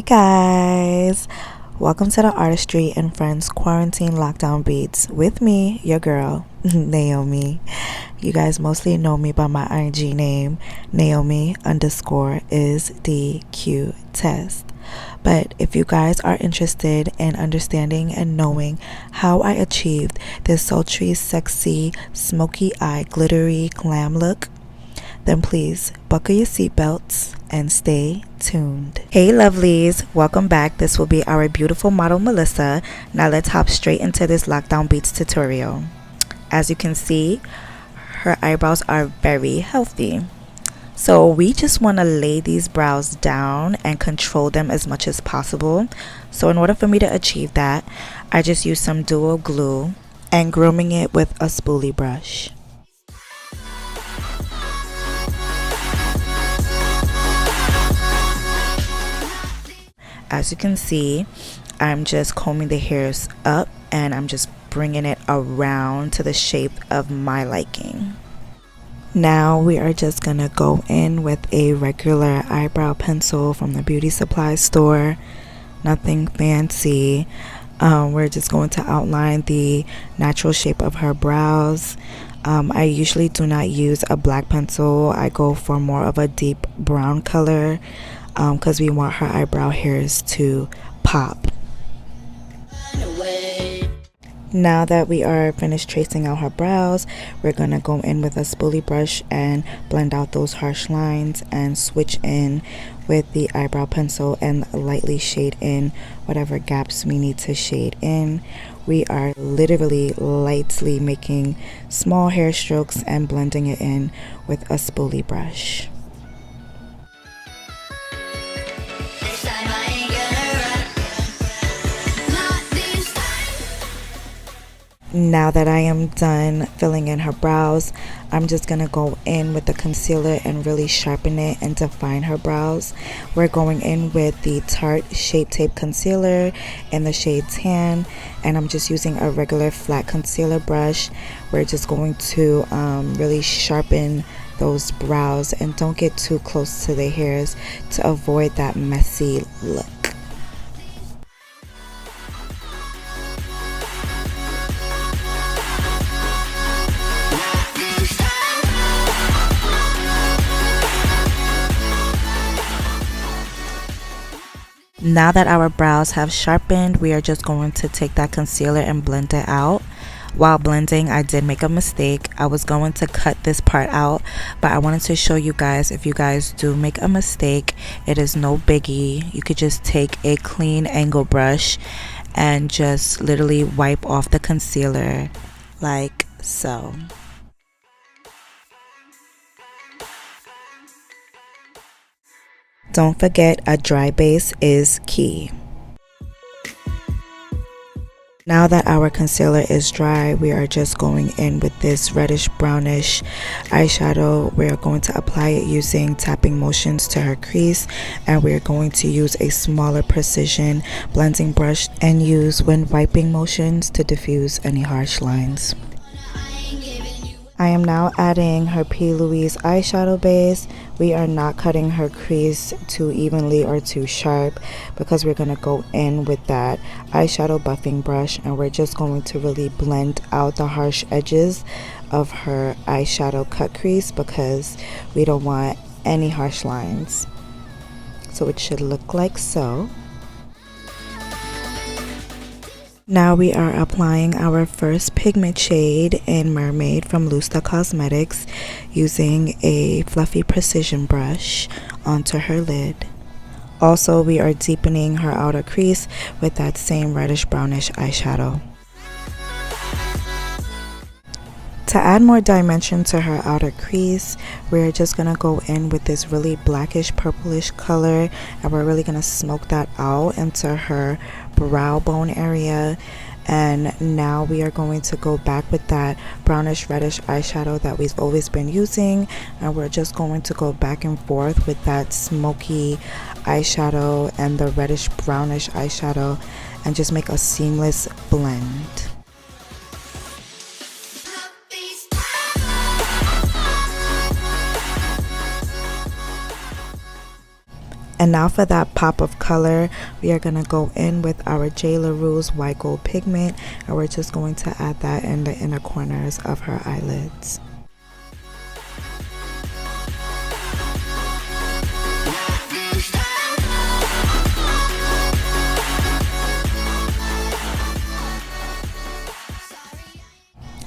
Hey guys, welcome to the Artistry and Friends Quarantine Lockdown Beats with me, your girl, Naomi. You guys mostly know me by my IG name, Naomi_is the Q-test. But if you guys are interested in understanding and knowing how I achieved this sultry, sexy, smoky eye, glittery glam look, then please buckle your seatbelts and stay tuned. Hey lovelies, welcome back. This will be our beautiful model Melissa. Now let's hop straight into this lockdown beats tutorial. As you can see, her eyebrows are very healthy. So we just want to lay these brows down and control them as much as possible. So in order for me to achieve that, I just use some duo glue and grooming it with a spoolie brush. As you can see, I'm just combing the hairs up and I'm just bringing it around to the shape of my liking. Now we are just gonna go in with a regular eyebrow pencil from the beauty supply store. Nothing fancy. We're just going to outline the natural shape of her brows. I usually do not use a black pencil. I go for more of a deep brown color because we want her eyebrow hairs to pop. Now that we are finished tracing out her brows, we're going to go in with a spoolie brush and blend out those harsh lines and switch in with the eyebrow pencil and lightly shade in whatever gaps we need to shade in. We are literally lightly making small hair strokes and blending it in with a spoolie brush. Now that I am done filling in her brows, I'm just going to go in with the concealer and really sharpen it and define her brows. We're going in with the Tarte Shape Tape Concealer in the shade Tan, and I'm just using a regular flat concealer brush. We're just going to really sharpen those brows and don't get too close to the hairs to avoid that messy look. Now that our brows have sharpened, we are just going to take that concealer and blend it out. While blending, I did make a mistake. I was going to cut this part out, but I wanted to show you guys, if you guys do make a mistake, it is no biggie. You could just take a clean angle brush and just literally wipe off the concealer like so. Don't forget, a dry base is key. Now that our concealer is dry, we are just going in with this reddish brownish eyeshadow. We are going to apply it using tapping motions to her crease, and we are going to use a smaller precision blending brush and use when wiping motions to diffuse any harsh lines. I am now adding her P. Louise eyeshadow base. We are not cutting her crease too evenly or too sharp because we're going to go in with that eyeshadow buffing brush, and we're just going to really blend out the harsh edges of her eyeshadow cut crease because we don't want any harsh lines. So it should look like so. Now we are applying our first pigment shade in Mermaid from Lusta Cosmetics using a fluffy precision brush onto her lid. Also, we are deepening her outer crease with that same reddish brownish eyeshadow. To add more dimension to her outer crease, we're just going to go in with this really blackish purplish color, and we're really going to smoke that out into her brow bone area. And now we are going to go back with that brownish reddish eyeshadow that we've always been using, and we're just going to go back and forth with that smoky eyeshadow and the reddish brownish eyeshadow and just make a seamless blend. And now for that pop of color, we are going to go in with our J. LaRue's white gold pigment, and we're just going to add that in the inner corners of her eyelids.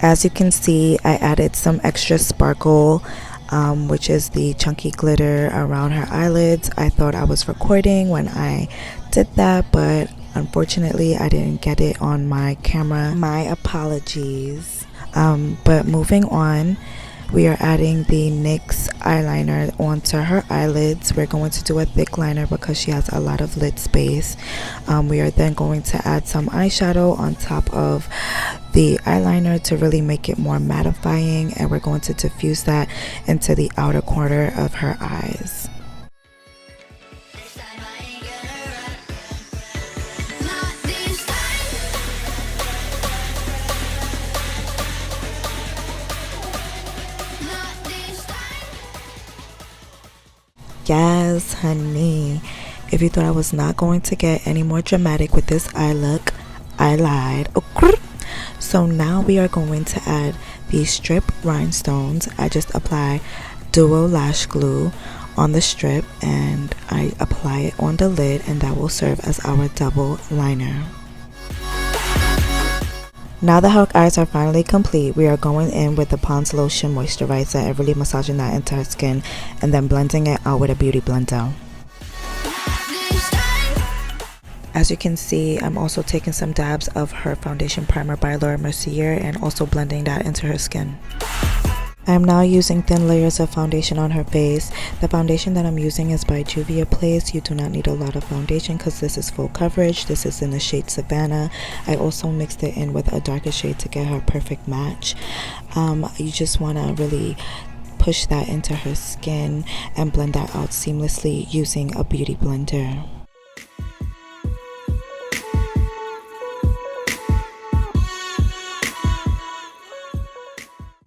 As you can see, I added some extra sparkle, which is the chunky glitter around her eyelids. I thought I was recording when I did that, but unfortunately I didn't get it on my camera. My apologies. But moving on, we are adding the NYX eyeliner onto her eyelids. We're going to do a thick liner because she has a lot of lid space. We are then going to add some eyeshadow on top of the eyeliner to really make it more mattifying, and we're going to diffuse that into the outer corner of her eyes. Yes, honey. If you thought I was not going to get any more dramatic with this eye look, I lied. So now we are going to add these strip rhinestones. I just apply duo lash glue on the strip and I apply it on the lid, and that will serve as our double liner. Now that her eyes are finally complete, we are going in with the Pond's Lotion Moisturizer and really massaging that into her skin and then blending it out with a beauty blender. As you can see, I'm also taking some dabs of her foundation primer by Laura Mercier and also blending that into her skin. I am now using thin layers of foundation on her face. The foundation that I'm using is by Juvia Place. You do not need a lot of foundation because this is full coverage. This is in the shade Savannah. I also mixed it in with a darker shade to get her perfect match. You just want to really push that into her skin and blend that out seamlessly using a beauty blender.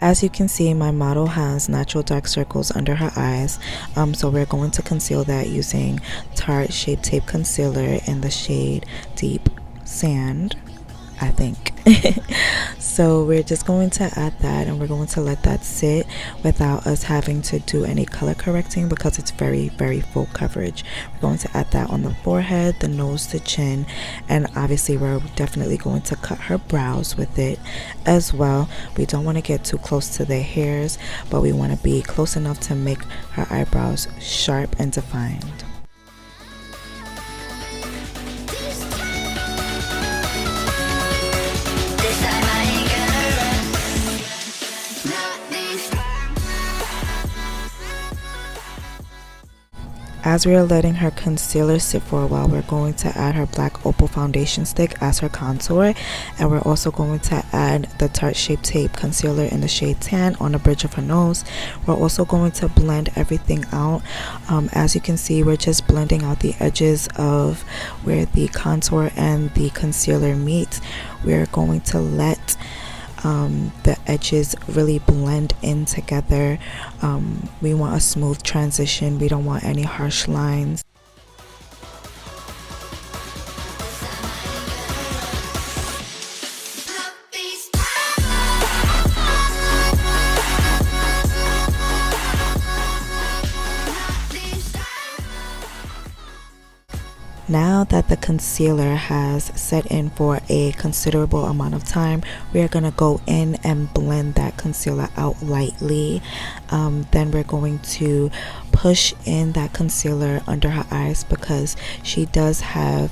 As you can see, my model has natural dark circles under her eyes, so we're going to conceal that using Tarte Shape Tape Concealer in the shade Deep Sand, I think. So we're just going to add that, and we're going to let that sit without us having to do any color correcting because it's very, very full coverage. We're going to add that on the forehead, the nose, the chin, and obviously we're definitely going to cut her brows with it as well. We don't want to get too close to the hairs, but we want to be close enough to make her eyebrows sharp and defined. As we are letting her concealer sit for a while, we're going to add her black opal foundation stick as her contour, and we're also going to add the Tarte Shape Tape Concealer in the shade Tan on the bridge of her nose. We're also going to blend everything out. As you can see, we're just blending out the edges of where the contour and the concealer meet. We're going to let the edges really blend in together. We want a smooth transition. We don't want any harsh lines. Now that the concealer has set in for a considerable amount of time, we are going to go in and blend that concealer out lightly. Then we're going to push in that concealer under her eyes because she does have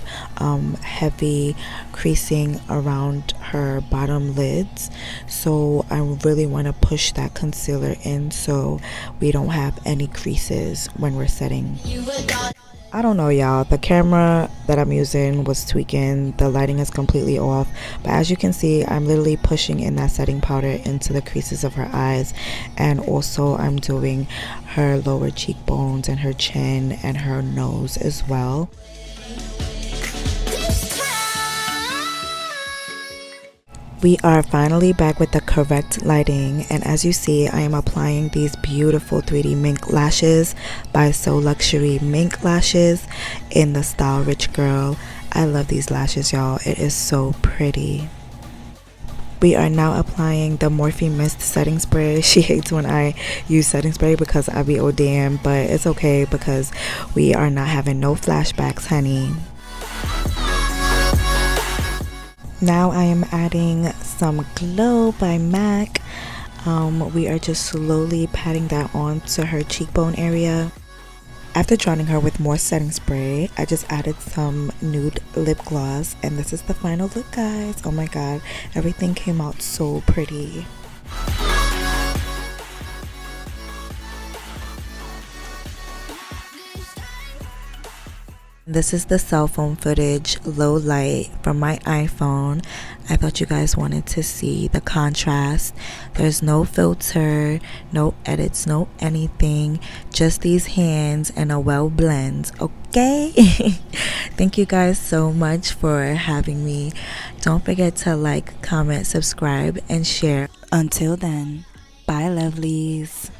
heavy creasing around her bottom lids. So I really want to push that concealer in so we don't have any creases when we're setting. I don't know, y'all, the camera that I'm using was tweaking. The lighting is completely off, but as you can see, I'm literally pushing in that setting powder into the creases of her eyes, and also I'm doing her lower cheekbones and her chin and her nose as well. We are finally back with the correct lighting, and as you see, I am applying these beautiful 3D mink lashes by So Luxury Mink Lashes in the style Rich Girl. I love these lashes, y'all. It is so pretty. We are now applying the Morphe Mist setting spray. She hates when I use setting spray because I be ODM, but it's okay because we are not having no flashbacks, honey. Now I am adding some Glow by MAC. We are just slowly patting that on to her cheekbone area. After drowning her with more setting spray, I just added some nude lip gloss, and this is the final look, guys. Oh my god, everything came out so pretty. This is the cell phone footage, low light, from my iPhone. I thought you guys wanted to see the contrast. There's no filter, no edits, no anything. Just these hands and a well blend, okay? Thank you guys so much for having me. Don't forget to like, comment, subscribe, and share. Until then, bye lovelies.